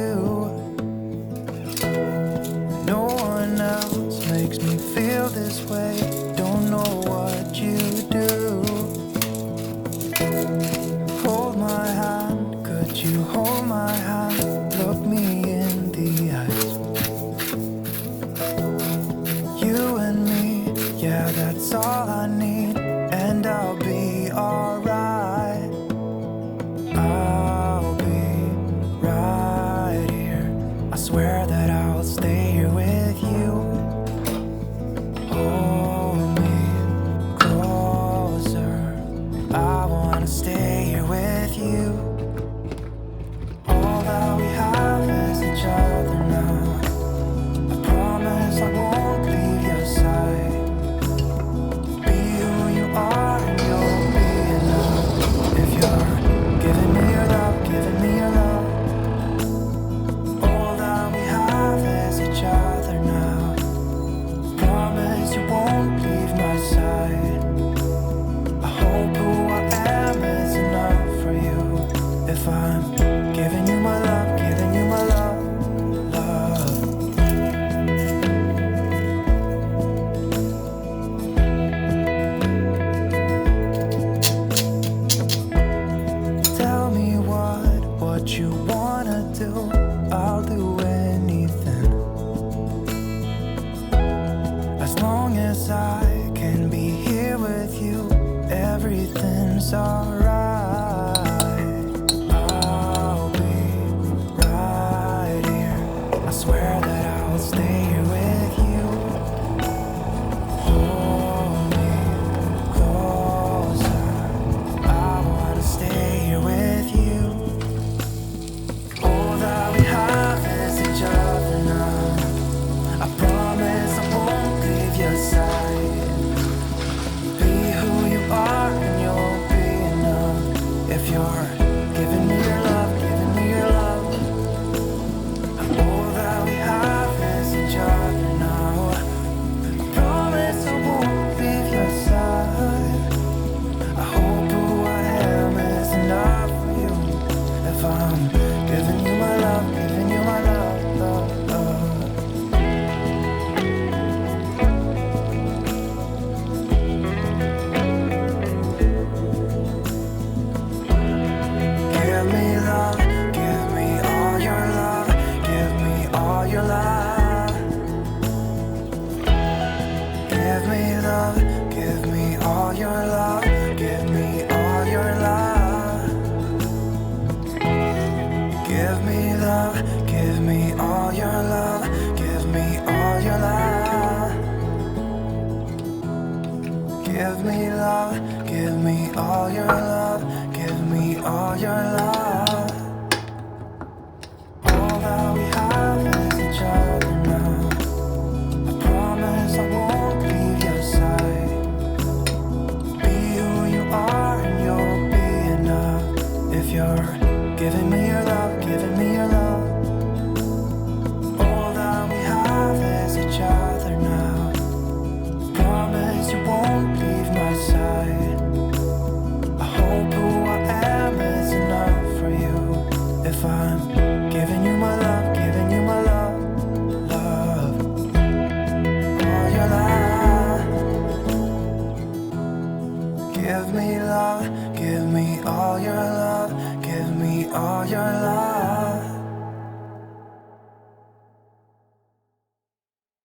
you. No one else makes me feel this way. Don't know what you do. Hold my hand, could you hold my hand? Look me in the eyes. You and me, yeah, that's all I need. And I'll be alright. I'll be right here. I swear that I'll stay here with you. Hold me closer. I wanna stay here with you. All that we have is each other now. I promise I won't leave your side. Be who you are and you'll be enough. If you're giving me your love, giving me your love. All that we have is each other now. Promise you won't leave my side. I hope who I am is enough for you. If I'm giving you my love, giving you my love, love. Tell me what you wanna do. I'll do anything. As long as I can be here with you, everything's alright. I'll be right here. I swear that I'll stay here with you. Hold me closer. I wanna stay here with you. All that we have is each other now. I promise I won't leave your side. Be who you are and you'll be enough. If you're giving me your love, giving me your love. All that we have is each other now. Promise I won't leave your side. I hope who I am is enough for you. If I'm giving you my love, giving you my love, love, love. Give me love, give me all your love, give me all your love. Give me love, give me all your love, give me all your love. Give me love, give me all your love, give me all your love. Give me love, give me all your love, give me all your love. All that we have is each other now. I promise I won't leave your side. Be who you are and you'll be enough. If you're giving me your love, giving me your love. All that we have is each other now. Promise you won't leave my side. I hope who I am is enough for you. If I'm giving you my love, giving you my love, love. All your love. Give me love, give me all your love, give me all your love.